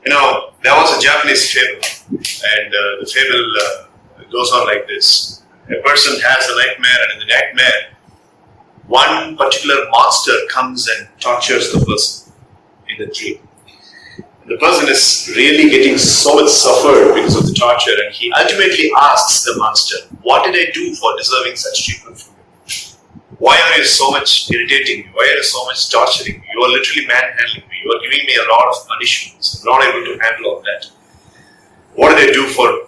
There was a Japanese fable, and the fable goes on like this. A person has a nightmare, and in the nightmare, one particular monster comes and tortures the person in the dream. The person is really getting so much suffered because of the torture, and he ultimately asks the monster, "What did I do for deserving such treatment from you? Why are you so much irritating me? Why are you so much torturing me? You are literally manhandling me. You are giving me a lot of punishments. I'm not able to handle all that. What did I do for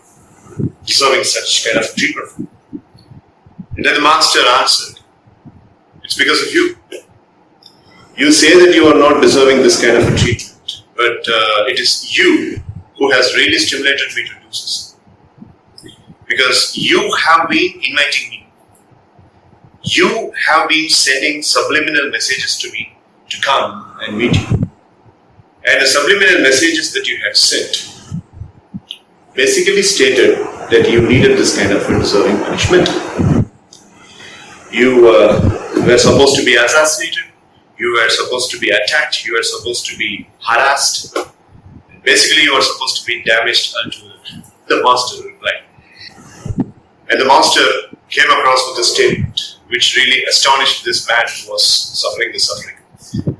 deserving such kind of treatment from you?" And then the monster answered, "It's because of you. You say that you are not deserving this kind of a treatment, but it is you who has really stimulated me to do this. Because you have been inviting me. You have been sending subliminal messages to me to come and meet you. And the subliminal messages that you have sent basically stated that you needed this kind of deserving punishment. You were supposed to be assassinated. You were supposed to be attacked. You were supposed to be harassed. Basically, you were supposed to be damaged unto the monster replied. And the monster came across with a statement which really astonished this man who was suffering the suffering.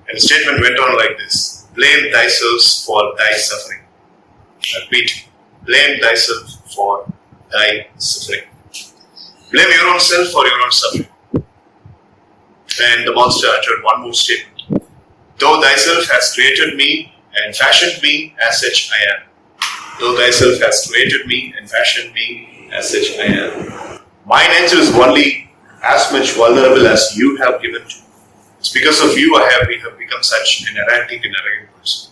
And the statement went on like this: "Blame thyself for thy suffering." I repeat, blame thyself for thy suffering. Blame your own self for your own suffering. And the monster uttered one more statement: "Though thyself has created me and fashioned me, as such I am. Though thyself has created me and fashioned me, as such I am. My nature is only as much vulnerable as you have given to. It's because of you we have become such an erratic and arrogant person."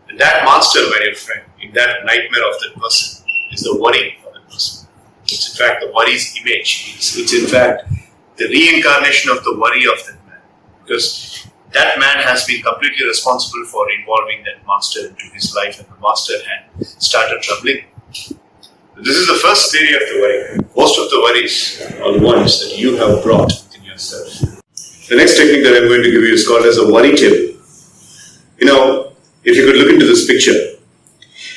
And that monster, my dear friend, in that nightmare of that person, is the worry of that person. It's in fact the worry's image. It's in fact the reincarnation of the worry of that man. Because that man has been completely responsible for involving that monster into his life, and the monster had started troubling him. This is the first theory of the worry. Most of the worries are the ones that you have brought within yourself. The next technique that I'm going to give you is called as a worry table. If you could look into this picture,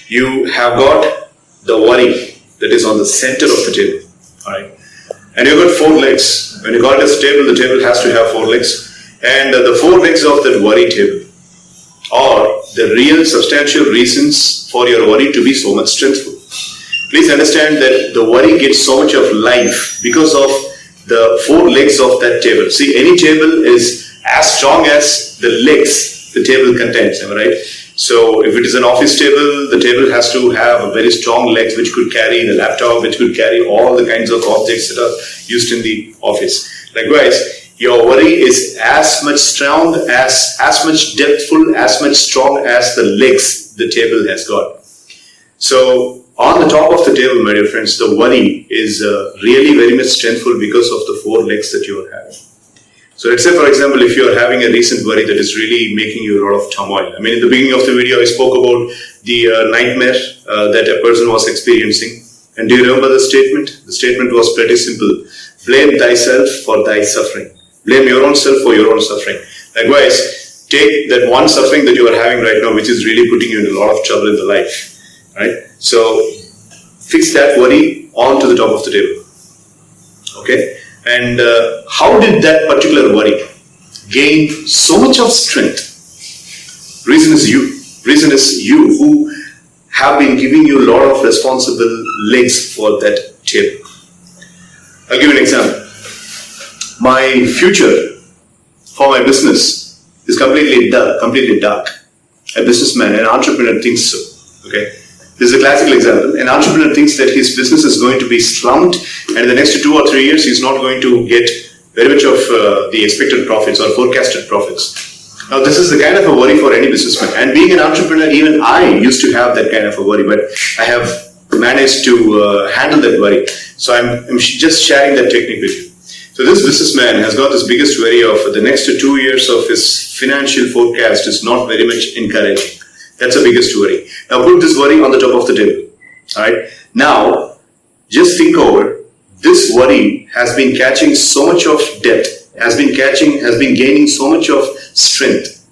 you have got the worry that is on the center of the table. Alright? And you've got four legs. When you call this table, the table has to have four legs. And the four legs of that worry table are the real substantial reasons for your worry to be so much strengthful. Please understand that the worry gets so much of life because of the four legs of that table. See, any table is as strong as the legs the table contains, am I right? So if it is an office table, the table has to have a very strong legs which could carry the laptop, which could carry all the kinds of objects that are used in the office. Likewise, your worry is as much strong, as much depthful, as much strong as the legs the table has got. So on the top of the table, my dear friends, the worry is really very much strengthful because of the four legs that you are having. So let's say, for example, if you are having a recent worry that is really making you a lot of turmoil. I mean, in the beginning of the video, I spoke about the nightmare that a person was experiencing. And do you remember the statement? The statement was pretty simple. Blame thyself for thy suffering. Blame your own self for your own suffering. Likewise, take that one suffering that you are having right now, which is really putting you in a lot of trouble in the life. Right? So, fix that worry onto the top of the table. Okay? And how did that particular worry gain so much of strength? Reason is you. Reason is you who have been giving you a lot of responsible legs for that table. I'll give you an example. My future for my business is completely dark. A businessman, an entrepreneur thinks so. Okay. This is a classical example. An entrepreneur thinks that his business is going to be slumped, and in the next 2 or 3 years, he's not going to get very much of the expected profits or forecasted profits. Now, this is the kind of a worry for any businessman. And being an entrepreneur, even I used to have that kind of a worry, but I have managed to handle that worry. So I'm just sharing that technique with you. So this businessman has got this biggest worry of the next 2 years of his financial forecast is not very much encouraging. That's the biggest worry. Now put this worry on the top of the table. Alright. Now, just think over, this worry has been catching so much of depth, has been gaining so much of strength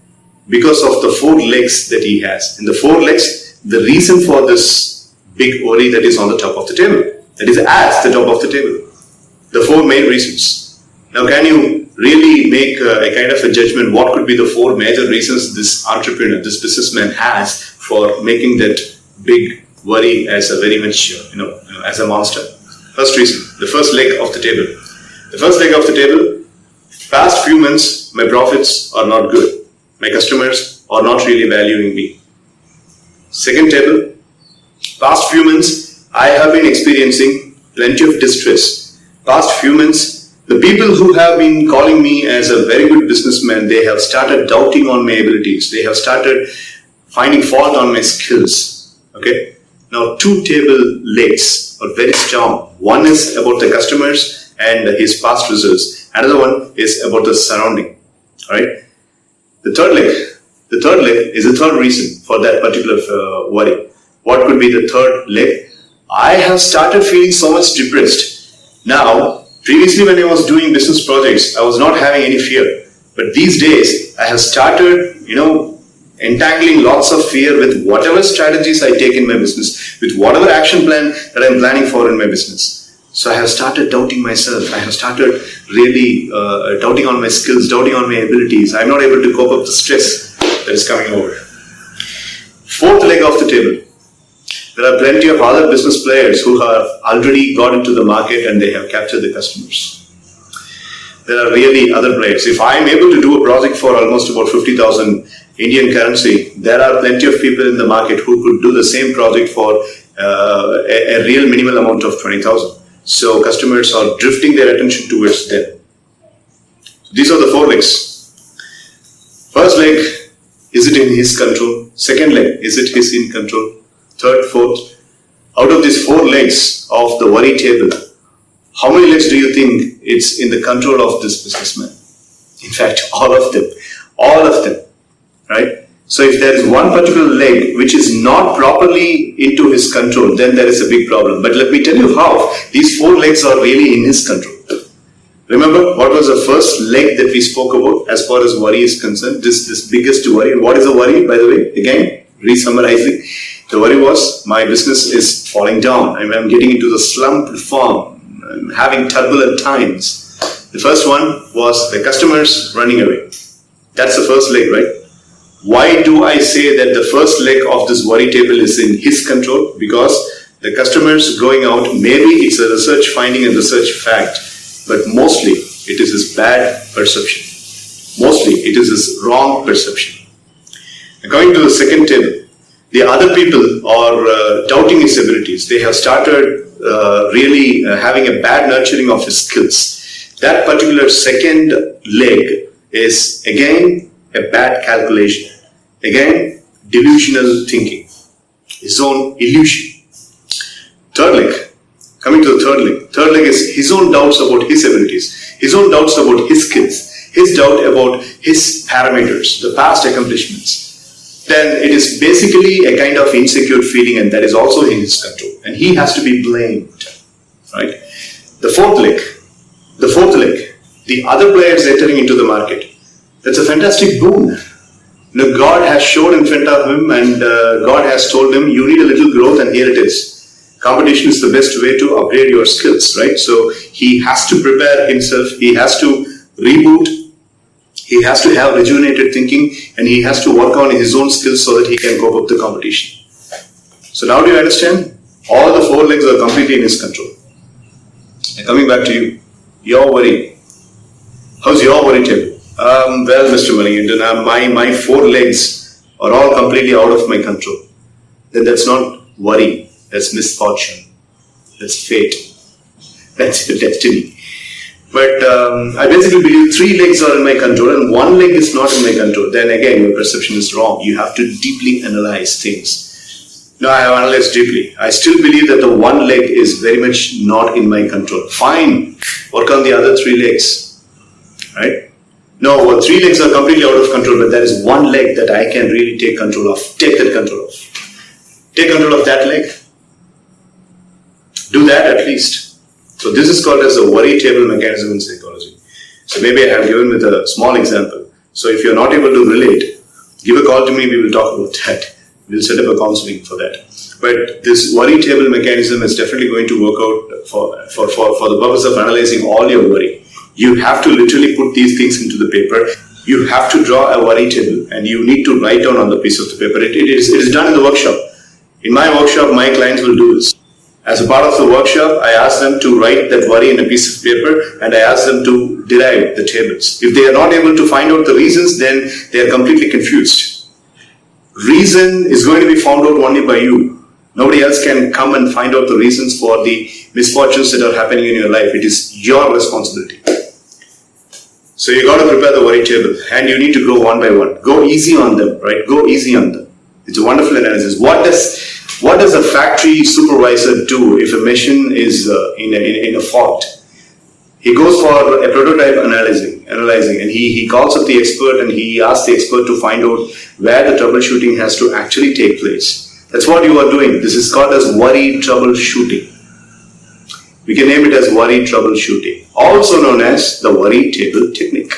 because of the four legs that he has. And the four legs the reason for this big worry that is on the top of the table, that is at the top of the table. The 4 main reasons. Now, can you really make a kind of a judgment what could be the 4 major reasons this entrepreneur, this businessman has for making that big worry as a very much, as a monster? First reason, the first leg of the table. The first leg of the table, past few months, my profits are not good. My customers are not really valuing me. Second table, past few months, I have been experiencing plenty of distress. Past few months, the people who have been calling me as a very good businessman, they have started doubting on my abilities. They have started finding fault on my skills. Okay. Now, 2 table legs are very strong. One is about the customers and his past results. Another one is about the surrounding. All right. The third leg is the third reason for that particular worry. What could be the third leg? I have started feeling so much depressed. Now, previously when I was doing business projects, I was not having any fear. But these days, I have started, entangling lots of fear with whatever strategies I take in my business, with whatever action plan that I'm planning for in my business. So I have started doubting myself. I have started really doubting on my skills, doubting on my abilities. I'm not able to cope up the stress that is coming over. Fourth leg of the table. There are plenty of other business players who have already got into the market and they have captured the customers. There are really other players. If I am able to do a project for almost about 50,000 Indian currency, there are plenty of people in the market who could do the same project for a real minimal amount of 20,000. So customers are drifting their attention towards them. These are the 4 legs. First leg, is it in his control? Second leg, is it his in control? Third, fourth. Out of these 4 legs of the worry table, how many legs do you think it's in the control of this businessman? In fact, all of them, right? So if there is one particular leg which is not properly into his control, then there is a big problem. But let me tell you how these 4 legs are really in his control. Remember what was the first leg that we spoke about as far as worry is concerned? This biggest worry. And what is a worry, by the way? Again, re-summarizing. The worry was my business is falling down. I'm getting into the slump form. I'm having turbulent times. The first one was the customers running away. That's the first leg, right? Why do I say that the first leg of this worry table is in his control? Because the customers going out, maybe it's a research finding and research fact, but mostly it is his bad perception. Mostly it is his wrong perception. And coming to the second table, the other people are doubting his abilities. They have started really having a bad nurturing of his skills. That particular second leg is again a bad calculation. Again, delusional thinking. His own illusion. Third leg. Coming to the third leg. Third leg is his own doubts about his abilities. His own doubts about his skills. His doubt about his parameters, the past accomplishments. Then it is basically a kind of insecure feeling, and that is also in his control. And he has to be blamed. Right? The fourth leg. The other players entering into the market. That's a fantastic boon. God has shown in front of him, and God has told him, you need a little growth, and here it is. Competition is the best way to upgrade your skills, right? So he has to prepare himself, he has to reboot, he has to have rejuvenated thinking, and he has to work on his own skills so that he can cope up the competition. So now do you understand? All the 4 legs are completely in his control. And coming back to you, your worry. How's your worry table? Well, Mr. Manikandan, my 4 legs are all completely out of my control. Then that's not worry, that's misfortune, that's fate, that's your destiny. But I basically believe 3 legs are in my control and 1 leg is not in my control. Then again, your perception is wrong. You have to deeply analyze things. No, I have analyzed deeply. I still believe that the 1 leg is very much not in my control. Fine, work on the other 3 legs, right? No, 3 legs are completely out of control, but there is 1 leg that I can really take control of. Take that control of. Take control of that leg. Do that at least. So this is called as a worry table mechanism in psychology. So maybe I have given with a small example. So if you're not able to relate, give a call to me, we will talk about that. We'll set up a counseling for that. But this worry table mechanism is definitely going to work out for the purpose of analyzing all your worry. You have to literally put these things into the paper. You have to draw a worry table and you need to write down on the piece of the paper. It is done in the workshop. In my workshop, my clients will do this. As a part of the workshop, I ask them to write that worry in a piece of paper and I ask them to derive the tables. If they are not able to find out the reasons, then they are completely confused. Reason is going to be found out only by you. Nobody else can come and find out the reasons for the misfortunes that are happening in your life. It is your responsibility. So you got to prepare the worry table and you need to go one by one. Go easy on them, right? Go easy on them. It's a wonderful analysis. What does a factory supervisor do if a machine is in a fault? He goes for a prototype analyzing and he calls up the expert and he asks the expert to find out where the troubleshooting has to actually take place. That's what you are doing. This is called as worry troubleshooting. We can name it as worry troubleshooting, also known as the worry table technique.